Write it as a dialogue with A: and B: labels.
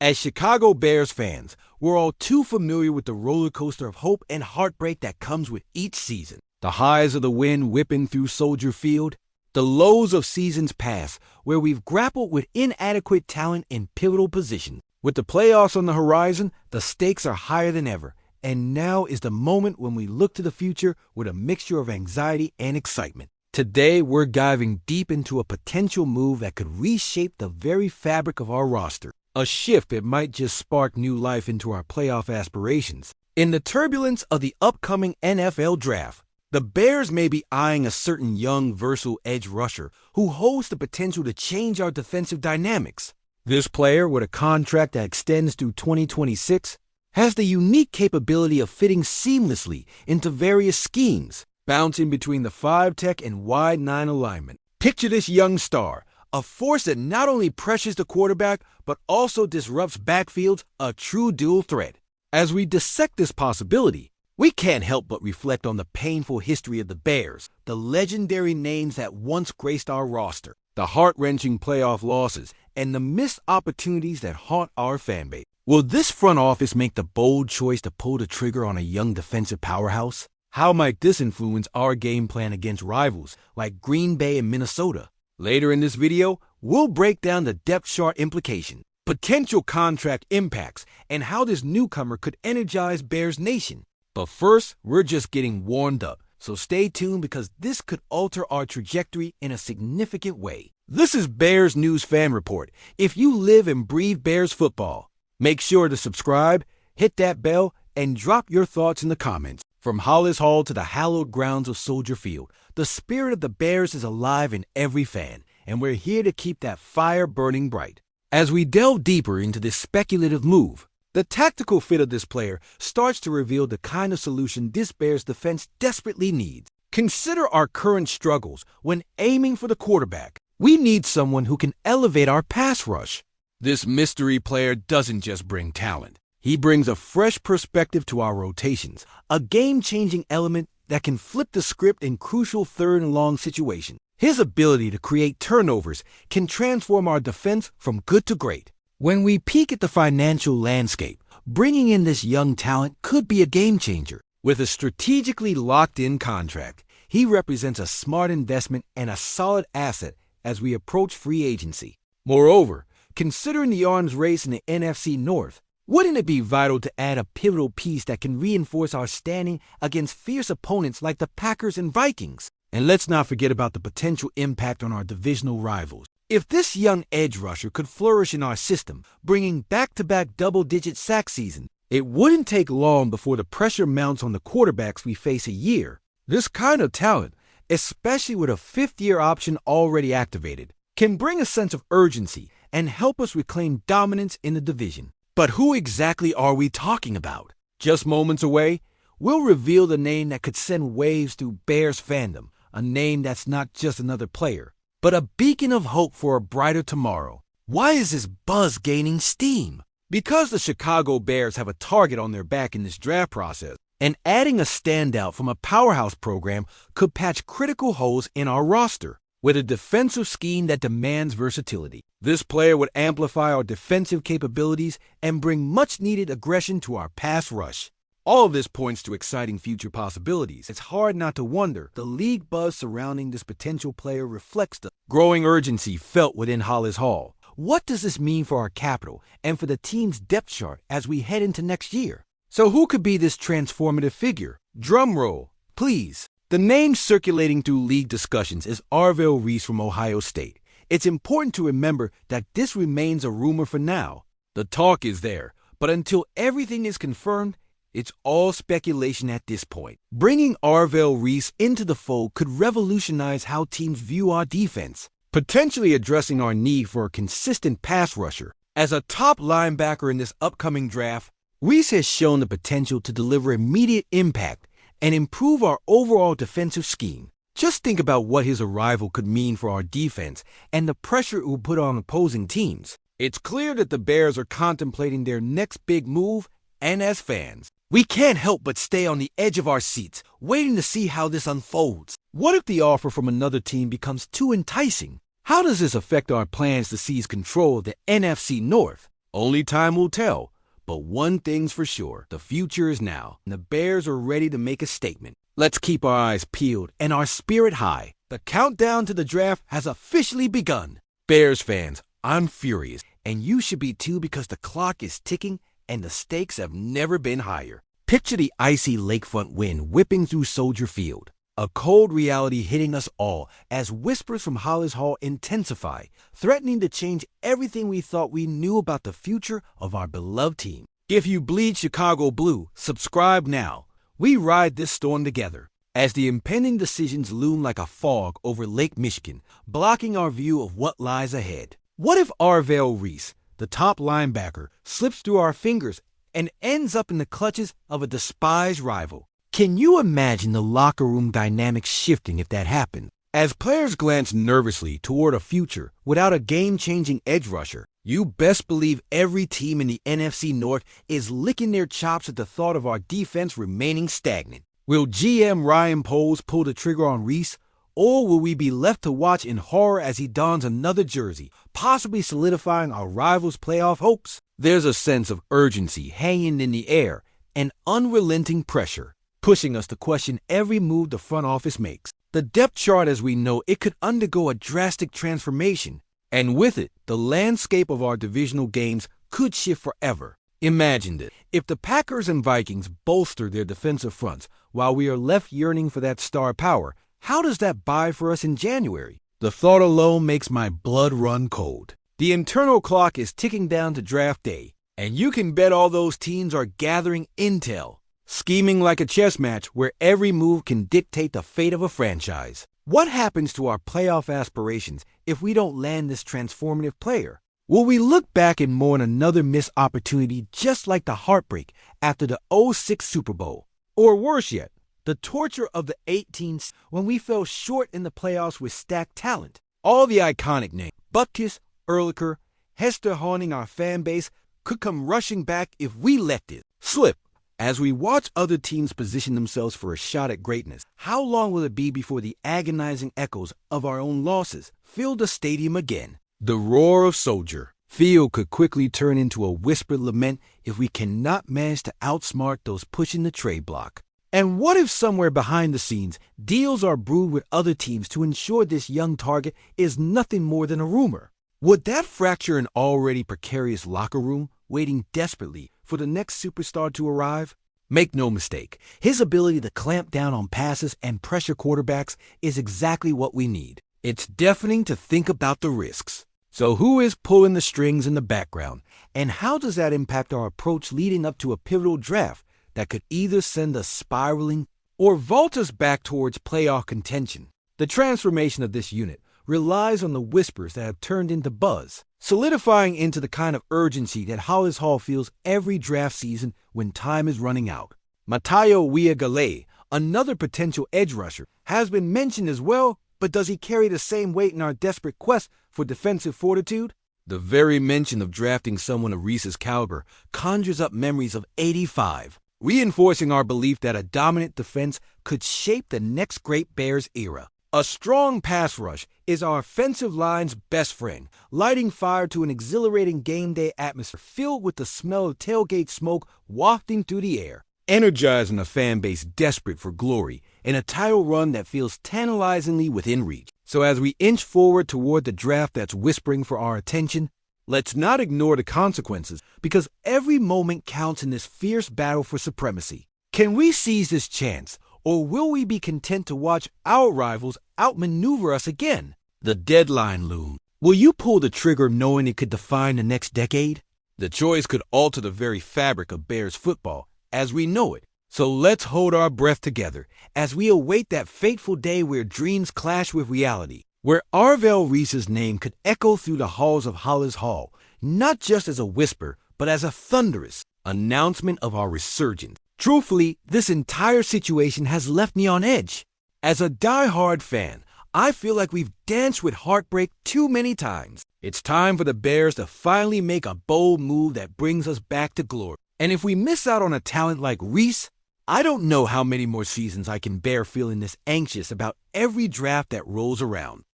A: As Chicago Bears fans, we're all too familiar with the roller coaster of hope and heartbreak that comes with each season. The highs of the wind whipping through Soldier Field, the lows of seasons past where we've grappled with inadequate talent in pivotal positions. With the playoffs on the horizon, the stakes are higher than ever, and now is the moment when we look to the future with a mixture of anxiety and excitement. Today, we're diving deep into a potential move that could reshape the very fabric of our roster. A shift that might just spark new life into our playoff aspirations. In the turbulence of the upcoming NFL draft, the Bears may be eyeing a certain young, versatile edge rusher who holds the potential to change our defensive dynamics. This player, with a contract that extends through 2026, has the unique capability of fitting seamlessly into various schemes, bouncing between the 5-tech and wide 9 alignment. Picture this young star, a force that not only pressures the quarterback, but also disrupts backfields, a true dual threat. As we dissect this possibility, we can't help but reflect on the painful history of the Bears, the legendary names that once graced our roster, the heart-wrenching playoff losses, and the missed opportunities that haunt our fanbase. Will this front office make the bold choice to pull the trigger on a young defensive powerhouse? How might this influence our game plan against rivals like Green Bay and Minnesota? Later in this video, we'll break down the depth chart implications, potential contract impacts, and how this newcomer could energize Bears Nation. But first, we're just getting warmed up, so stay tuned because this could alter our trajectory in a significant way. This is Bears News Fan Report. If you live and breathe Bears football, make sure to subscribe, hit that bell, and drop your thoughts in the comments. From Hollis Hall to the hallowed grounds of Soldier Field, the spirit of the Bears is alive in every fan, and we're here to keep that fire burning bright. As we delve deeper into this speculative move, the tactical fit of this player starts to reveal the kind of solution this Bears defense desperately needs. Consider our current struggles when aiming for the quarterback. We need someone who can elevate our pass rush. This mystery player doesn't just bring talent. He brings a fresh perspective to our rotations, a game-changing element that can flip the script in crucial third and long situations. His ability to create turnovers can transform our defense from good to great. When we peek at the financial landscape, bringing in this young talent could be a game-changer. With a strategically locked-in contract, he represents a smart investment and a solid asset as we approach free agency. Moreover, considering the arms race in the NFC North, wouldn't it be vital to add a pivotal piece that can reinforce our standing against fierce opponents like the Packers and Vikings? And let's not forget about the potential impact on our divisional rivals. If this young edge rusher could flourish in our system, bringing back-to-back double-digit sack season, it wouldn't take long before the pressure mounts on the quarterbacks we face a year. This kind of talent, especially with a fifth-year option already activated, can bring a sense of urgency and help us reclaim dominance in the division. But who exactly are we talking about? Just moments away, we'll reveal the name that could send waves through Bears fandom, a name that's not just another player, but a beacon of hope for a brighter tomorrow. Why is this buzz gaining steam? Because the Chicago Bears have a target on their back in this draft process, and adding a standout from a powerhouse program could patch critical holes in our roster. With a defensive scheme that demands versatility, this player would amplify our defensive capabilities and bring much-needed aggression to our pass rush. All of this points to exciting future possibilities. It's hard not to wonder the league buzz surrounding this potential player reflects the growing urgency felt within Hollis Hall. What does this mean for our capital and for the team's depth chart as we head into next year? So who could be this transformative figure? Drum roll, please. The name circulating through league discussions is Arvell Reese from Ohio State. It's important to remember that this remains a rumor for now. The talk is there, but until everything is confirmed, it's all speculation at this point. Bringing Arvell Reese into the fold could revolutionize how teams view our defense, potentially addressing our need for a consistent pass rusher. As a top linebacker in this upcoming draft, Reese has shown the potential to deliver immediate impact and improve our overall defensive scheme. Just think about what his arrival could mean for our defense and the pressure it will put on opposing teams. It's clear that the Bears are contemplating their next big move, and as fans, we can't help but stay on the edge of our seats, waiting to see how this unfolds. What if the offer from another team becomes too enticing? How does this affect our plans to seize control of the NFC North? Only time will tell. But one thing's for sure, the future is now, and the Bears are ready to make a statement. Let's keep our eyes peeled and our spirit high. The countdown to the draft has officially begun. Bears fans, I'm furious, and you should be too because the clock is ticking and the stakes have never been higher. Picture the icy lakefront wind whipping through Soldier Field. A cold reality hitting us all as whispers from Hollis Hall intensify, threatening to change everything we thought we knew about the future of our beloved team. If you bleed Chicago blue, subscribe now. We ride this storm together as the impending decisions loom like a fog over Lake Michigan, blocking our view of what lies ahead. What if Arvell Reese, the top linebacker, slips through our fingers and ends up in the clutches of a despised rival? Can you imagine the locker room dynamics shifting if that happened? As players glance nervously toward a future without a game-changing edge rusher, you best believe every team in the NFC North is licking their chops at the thought of our defense remaining stagnant. Will GM Ryan Poles pull the trigger on Reese, or will we be left to watch in horror as he dons another jersey, possibly solidifying our rivals' playoff hopes? There's a sense of urgency hanging in the air and unrelenting pressure, pushing us to question every move the front office makes. The depth chart, as we know, it could undergo a drastic transformation, and with it, the landscape of our divisional games could shift forever. Imagine this. If the Packers and Vikings bolster their defensive fronts while we are left yearning for that star power, how does that buy for us in January? The thought alone makes my blood run cold. The internal clock is ticking down to draft day, and you can bet all those teams are gathering intel, scheming like a chess match where every move can dictate the fate of a franchise. What happens to our playoff aspirations if we don't land this transformative player? Will we look back and mourn another missed opportunity just like the heartbreak after the '06 Super Bowl? Or worse yet, the torture of the 18th when we fell short in the playoffs with stacked talent? All the iconic names, Butkus, Ehrlicher, Hester haunting our fan base could come rushing back if we let it slip. As we watch other teams position themselves for a shot at greatness, how long will it be before the agonizing echoes of our own losses fill the stadium again? The roar of Soldier Field could quickly turn into a whispered lament if we cannot manage to outsmart those pushing the trade block. And what if somewhere behind the scenes, deals are brewed with other teams to ensure this young target is nothing more than a rumor? Would that fracture an already precarious locker room waiting desperately for the next superstar to arrive? Make no mistake, his ability to clamp down on passes and pressure quarterbacks is exactly what we need. It's deafening to think about the risks. So who is pulling the strings in the background, and how does that impact our approach leading up to a pivotal draft that could either send us spiraling or vault us back towards playoff contention? The transformation of this unit relies on the whispers that have turned into buzz, solidifying into the kind of urgency that Hollis Hall feels every draft season when time is running out. Matayo Uiagalelei, another potential edge rusher, has been mentioned as well, but does he carry the same weight in our desperate quest for defensive fortitude? The very mention of drafting someone of Reese's caliber conjures up memories of '85, reinforcing our belief that a dominant defense could shape the next great Bears era. A strong pass rush is our offensive line's best friend, lighting fire to an exhilarating game day atmosphere filled with the smell of tailgate smoke wafting through the air, energizing a fan base desperate for glory in a title run that feels tantalizingly within reach. So as we inch forward toward the draft that's whispering for our attention, let's not ignore the consequences, because every moment counts in this fierce battle for supremacy. Can we seize this chance, or will we be content to watch our rivals outmaneuver us again? The deadline looms. Will you pull the trigger knowing it could define the next decade? The choice could alter the very fabric of Bears football as we know it. So let's hold our breath together as we await that fateful day where dreams clash with reality, where Arvell Reese's name could echo through the halls of Hollis Hall, not just as a whisper, but as a thunderous announcement of our resurgence. Truthfully, this entire situation has left me on edge. As a die-hard fan, I feel like we've danced with heartbreak too many times. It's time for the Bears to finally make a bold move that brings us back to glory. And if we miss out on a talent like Reese, I don't know how many more seasons I can bear feeling this anxious about every draft that rolls around.